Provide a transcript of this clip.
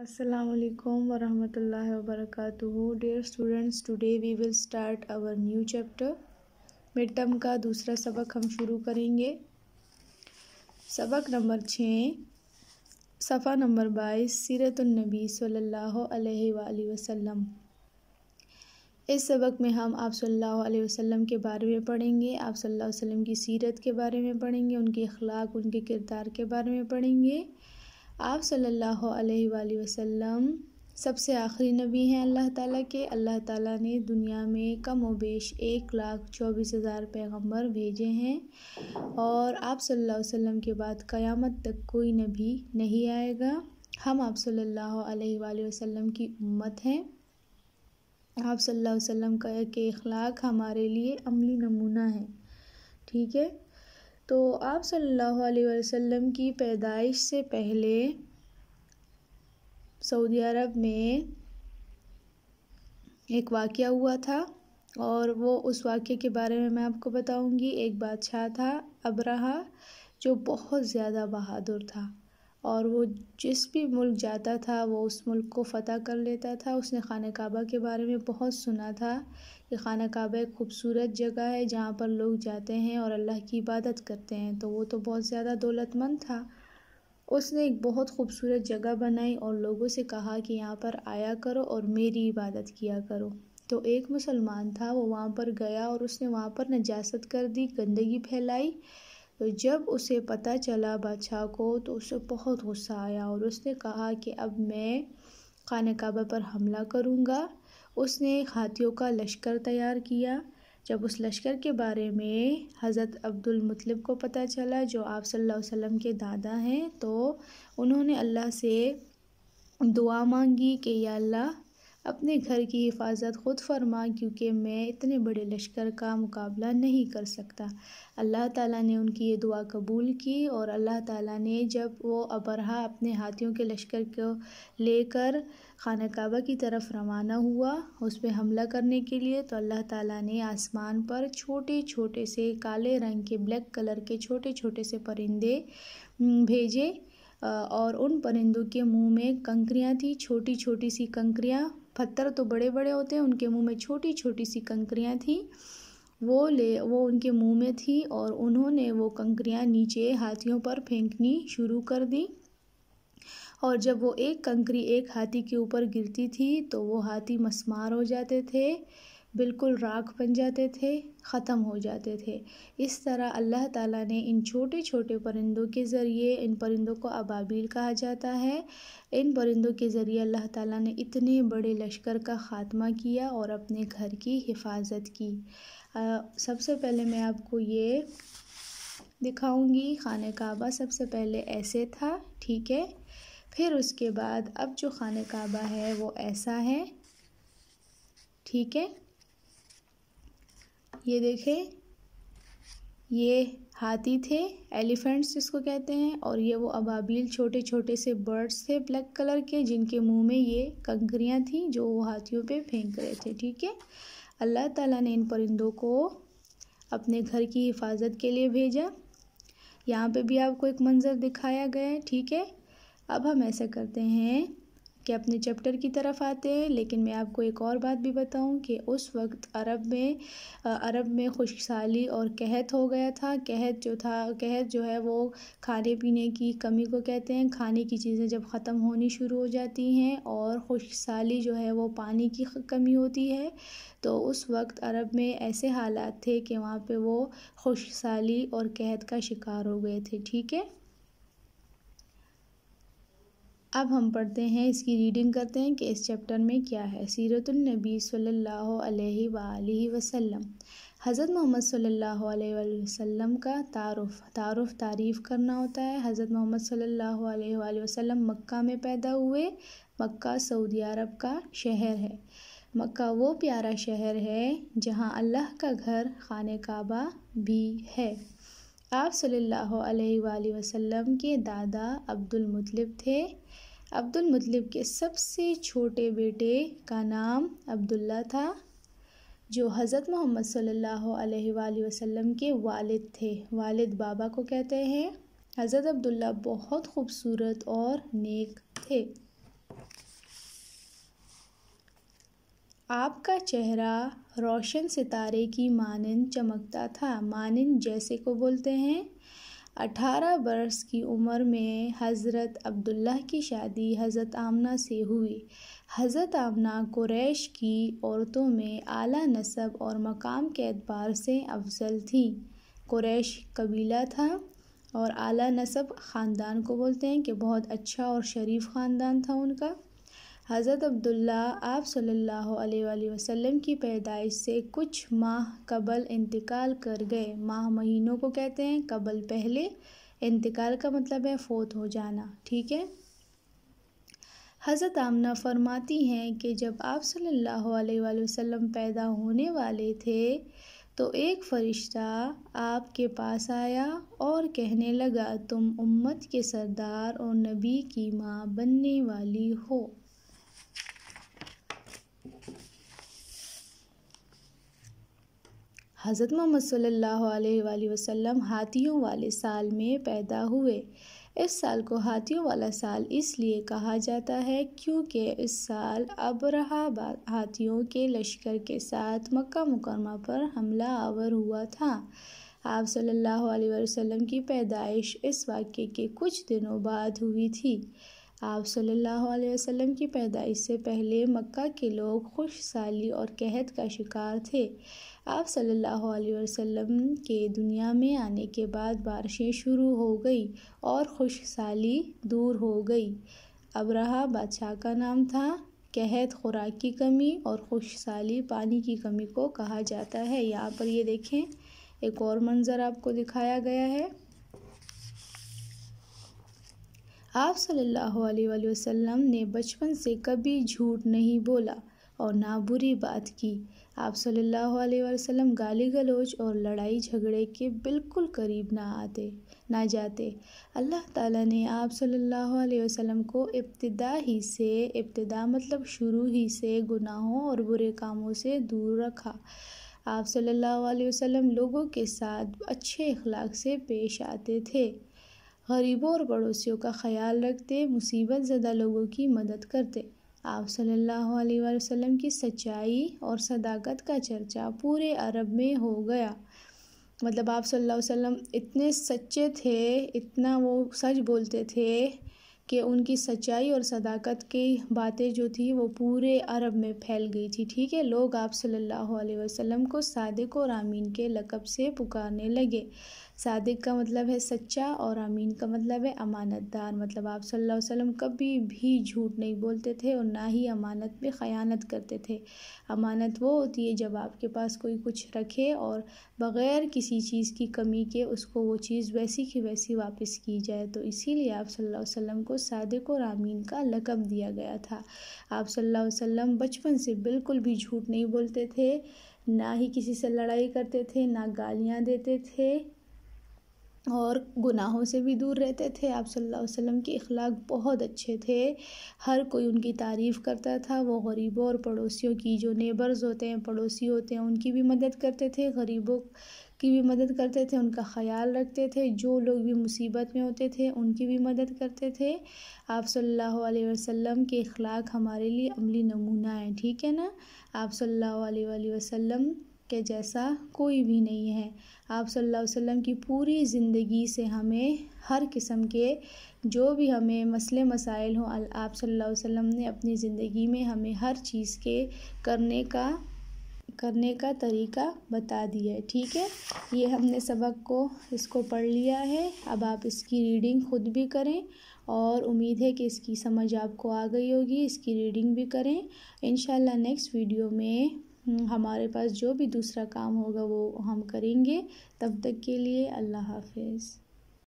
Assalamu alaikum wa rahmatullahi wa barakatuhu. Dear students, today we will start our new chapter. Mid term का दूसरा सबक हम शुरू करेंगे। सबक नंबर 6, सफ़ा नंबर 22, सीरतुन नबी सल्लल्लाहु अलैहि वसल्लम। इस सबक में हम आप सल्लल्लाहु अलैहि वसल्लम के बारे में पढ़ेंगे, आप सल्लल्लाहु अलैहि वसल्लम की सीरत के बारे में पढ़ेंगे, उनके अखलाक, उनके किरदार के बारे में पढ़ेंगे। आप सल्लल्लाहु अलैहि वसल्लम सबसे आखिरी नबी हैं अल्लाह ताला के। अल्लाह ताला ने दुनिया में कम व बेश 1,24,000 पैगंबर भेजे हैं और आप सल्लल्लाहु अलैहि वसल्लम के बाद क़यामत तक कोई नबी नहीं आएगा। हम आप सल्लल्लाहु अलैहि वसल्लम की उम्मत हैं। आप सल्लल्लाहु अलैहि वसल्लम के अखलाक हमारे लिए अमली नमूना है। ठीक है, तो आप सल्लल्लाहु अलैहि वसल्लम की पैदाइश से पहले सऊदी अरब में एक वाक़या हुआ था और वो उस वाक़ये के बारे में मैं आपको बताऊंगी। एक बादशाह था अबरहा, जो बहुत ज़्यादा बहादुर था और वो जिस भी मुल्क जाता था वो उस मुल्क को फ़तह कर लेता था। उसने खाना काबा के बारे में बहुत सुना था कि खाना काबा एक खूबसूरत जगह है जहाँ पर लोग जाते हैं और अल्लाह की इबादत करते हैं। तो वो तो बहुत ज़्यादा दौलतमंद था। उसने एक बहुत खूबसूरत जगह बनाई और लोगों से कहा कि यहाँ पर आया करो और मेरी इबादत किया करो। तो एक मुसलमान था, वो वहाँ पर गया और उसने वहाँ पर नजासत कर दी, गंदगी फैलाई। तो जब उसे पता चला बादशाह को, तो उसे बहुत गुस्सा आया और उसने कहा कि अब मैं खाना काबा पर हमला करूँगा। उसने हाथियों का लश्कर तैयार किया। जब उस लश्कर के बारे में हज़रत अब्दुल मुत्तलिब को पता चला, जो आप सल्लल्लाहु अलैहि वसल्लम के दादा हैं, तो उन्होंने अल्लाह से दुआ मांगी कि या अल्लाह अपने घर की हिफाजत ख़ुद फरमा, क्योंकि मैं इतने बड़े लश्कर का मुकाबला नहीं कर सकता। अल्लाह ताला ने उनकी ये दुआ कबूल की और अल्लाह ताला ने जब वो अबरहा अपने हाथियों के लश्कर को लेकर खाना काबा की तरफ रवाना हुआ उस पर हमला करने के लिए, तो अल्लाह ताला ने आसमान पर छोटे छोटे से काले रंग के, ब्लैक कलर के छोटे छोटे से परिंदे भेजे और उन परिंदों के मुंह में कंकरियाँ थी, छोटी छोटी सी कंकरियाँ। पत्थर तो बड़े बड़े होते हैं, उनके मुंह में छोटी छोटी सी कंकरियाँ थी। वो उनके मुंह में थी और उन्होंने वो कंकरियाँ नीचे हाथियों पर फेंकनी शुरू कर दी। और जब वो एक कंकरी एक हाथी के ऊपर गिरती थी तो वो हाथी मस्मार हो जाते थे, बिल्कुल राख बन जाते थे, ख़त्म हो जाते थे। इस तरह अल्लाह ताला ने इन छोटे छोटे परिंदों के ज़रिए, इन परिंदों को अबाबील कहा जाता है, इन परिंदों के ज़रिए अल्लाह ताला ने इतने बड़े लश्कर का ख़ात्मा किया और अपने घर की हिफाजत की। सबसे पहले मैं आपको ये दिखाऊंगी, खाना काबा सबसे पहले ऐसे था, ठीक है। फिर उसके बाद अब जो खाना काबा है वो ऐसा है, ठीक है। ये देखें, ये हाथी थे, एलिफेंट्स जिसको कहते हैं, और ये वो अबाबील छोटे छोटे से बर्ड्स थे ब्लैक कलर के, जिनके मुंह में ये कंकरियाँ थीं जो वो हाथियों पे फेंक रहे थे, ठीक है। अल्लाह ताला ने इन परिंदों को अपने घर की हिफाजत के लिए भेजा। यहाँ पे भी आपको एक मंज़र दिखाया गया है, ठीक है। अब हम ऐसा करते हैं कि अपने चैप्टर की तरफ आते हैं, लेकिन मैं आपको एक और बात भी बताऊं कि उस वक्त अरब में खुशहाली और कहत हो गया था। कहत जो है वो खाने पीने की कमी को कहते हैं। खाने की चीज़ें जब ख़त्म होनी शुरू हो जाती हैं और खुशहाली जो है वो पानी की कमी होती है, तो उस वक्त अरब में ऐसे हालात थे कि वहाँ पे वो खुशहाली और कहत का शिकार हो गए थे, ठीक है। अब हम पढ़ते हैं, इसकी रीडिंग करते हैं कि इस चैप्टर में क्या है। सीरतुन नबी सल्लल्लाहु अलैहि वसल्लम। हज़रत मोहम्मद सल्लल्लाहु अलैहि वसल्लम का तारीफ़ करना होता है। हज़रत मोहम्मद सल्लल्लाहु अलैहि वसल्लम मक्का में पैदा हुए। मक्का सऊदी अरब का शहर है। मक्का वो प्यारा शहर है जहाँ अल्लाह का घर खाने काबा भी है। आप सल्लल्लाहु अलैहि वसल्लम के दादा अब्दुल मुत्तलिब थे। अब्दुल मुत्तलिब के सबसे छोटे बेटे का नाम अब्दुल्ला था, जो हज़रत मोहम्मद सल्लल्लाहु अलैहि वसल्लम के वालिद थे। वालिद बाबा को कहते हैं। हज़रत अब्दुल्ला बहुत खूबसूरत और नेक थे। آپ کا چہرہ روشن ستارے کی مانند چمکتا تھا، مانند جیسے کو بولتے ہیں۔ 18 برس کی عمر میں حضرت عبداللہ کی شادی حضرت آمنہ سے ہوئی۔ حضرت آمنہ قریش کی عورتوں میں اعلیٰ نسب اور مقام کے اعتبار سے افضل تھیں۔ قریش قبیلہ تھا اور اعلیٰ نسب خاندان کو بولتے ہیں کہ بہت اچھا اور شریف خاندان تھا ان کا۔ حضرت عبداللہ آپ صلی اللہ علیہ وآلہ وسلم کی پیدائش سے کچھ ماہ قبل انتقال کر گئے۔ ماہ مہینوں کو کہتے ہیں، قبل پہلے، انتقال کا مطلب ہے فوت ہو جانا، ٹھیک ہے۔ حضرت آمنہ فرماتی ہیں کہ جب آپ صلی اللہ علیہ وآلہ وسلم پیدا ہونے والے تھے تو ایک فرشتہ آپ کے پاس آیا اور کہنے لگا تم امت کے سردار اور نبی کی ماں بننے والی ہو۔ حضرت محمد صلی اللہ علیہ وآلہ وسلم ہاتھیوں والے سال میں پیدا ہوئے۔ اس سال کو ہاتھیوں والا سال اس لیے کہا جاتا ہے کیونکہ اس سال ابرہہ ہاتھیوں کے لشکر کے ساتھ مکہ مکرمہ پر حملہ آور ہوا تھا۔ آپ صلی اللہ علیہ وآلہ وسلم کی پیدائش اس واقعے کے کچھ دنوں بعد ہوئی تھی۔ آپ صلی اللہ علیہ وسلم کی پیدائش سے پہلے مکہ کے لوگ خشک سالی اور قحط کا شکار تھے۔ آپ صلی اللہ علیہ وسلم کے دنیا میں آنے کے بعد بارشیں شروع ہو گئی اور خشک سالی دور ہو گئی۔ ابرہہ بادشاہ کا نام تھا۔ قحط خوراک کی کمی اور خشک سالی پانی کی کمی کو کہا جاتا ہے۔ یہاں پر یہ دیکھیں ایک اور منظر آپ کو دکھایا گیا ہے۔ آپ صلی اللہ علیہ وآلہ وسلم نے بچپن سے کبھی جھوٹ نہیں بولا اور نہ بری بات کی۔ آپ صلی اللہ علیہ وآلہ وسلم گالی گلوچ اور لڑائی جھگڑے کے بالکل قریب نہ جاتے۔ اللہ تعالیٰ نے آپ صلی اللہ علیہ وسلم کو ابتدا مطلب شروع ہی سے گناہوں اور برے کاموں سے دور رکھا۔ آپ صلی اللہ علیہ وسلم لوگوں کے ساتھ اچھے اخلاق سے پیش آتے تھے، غریبوں اور پڑوسیوں کا خیال رکھتے، مصیبت زدہ لوگوں کی مدد کرتے۔ آپ صلی اللہ علیہ وآلہ وسلم کی سچائی اور صداقت کا چرچا پورے عرب میں ہو گیا۔ مطلب آپ صلی اللہ علیہ وسلم اتنے سچے تھے، اتنا وہ سچ بولتے تھے کہ ان کی سچائی اور صداقت کی باتیں جو تھی وہ پورے عرب میں پھیل گئی تھی، ٹھیک ہے۔ لوگ آپ صلی اللہ علیہ وسلم کو صادق اور امین کے لقب سے پکارنے لگے۔ صادق کا مطلب ہے سچا اور امین کا مطلب ہے امانت دار۔ مطلب آپ صلی اللہ علیہ وسلم کبھی بھی جھوٹ نہیں بولتے تھے اور نہ ہی امانت میں خیانت کرتے تھے۔ امانت وہ ہوتی ہے جب آپ کے پاس کوئی کچھ رکھے اور بغیر کسی چیز کی کمی کے اس کو وہ چیز ویسی کی ویسی واپس کی جائے، تو اسی لیے آپ صلی اللہ علیہ وسلم کو صادق اور امین کا لقب دیا گیا تھا۔ آپ صلی اللہ علیہ وسلم بچپن سے بالکل بھی جھوٹ نہیں بولتے تھے، نہ ہی کسی سے لڑائی کرتے تھے، نہ گالیاں دیتے تھے اور گناہوں سے بھی دور رہتے تھے۔ آپ صلی اللہ علیہ وسلم کے اخلاق بہت اچھے تھے، ہر کوئی ان کی تعریف کرتا تھا۔ وہ غریبوں اور پڑوسیوں کی، جو نیبرز ہوتے ہیں، پڑوسی ہوتے ہیں، ان کی بھی مدد کرتے تھے، غریبوں کی بھی مدد کرتے تھے، ان کا خیال رکھتے تھے، جو لوگ بھی مصیبت میں ہوتے تھے ان کی بھی مدد کرتے تھے۔ آپ صلی اللہ علیہ وسلم کے اخلاق ہمارے لیے عملی نمونہ ہیں، ٹھیک ہے نا۔ آپ صلی اللہ علیہ وآلہ وسلم کے جیسا کوئی بھی نہیں ہے۔ آپ صلی اللہ علیہ وسلم کی پوری زندگی سے ہمیں ہر قسم کے جو بھی ہمیں مسئلے مسائل ہوں، آپ صلی اللہ علیہ وسلم نے اپنی زندگی میں ہمیں ہر چیز کے کرنے کا طریقہ بتا دیا ہے، ٹھیک ہے۔ یہ ہم نے سبق کو اس کو پڑھ لیا ہے۔ اب آپ اس کی ریڈنگ خود بھی کریں اور امید ہے کہ اس کی سمجھ آپ کو آ گئی ہوگی، اس کی ریڈنگ بھی کریں۔ انشاءاللہ نیکسٹ ویڈیو میں ہمارے پاس جو بھی دوسرا کام ہوگا وہ ہم کریں گے۔ تب تک کے لیے اللہ حافظ۔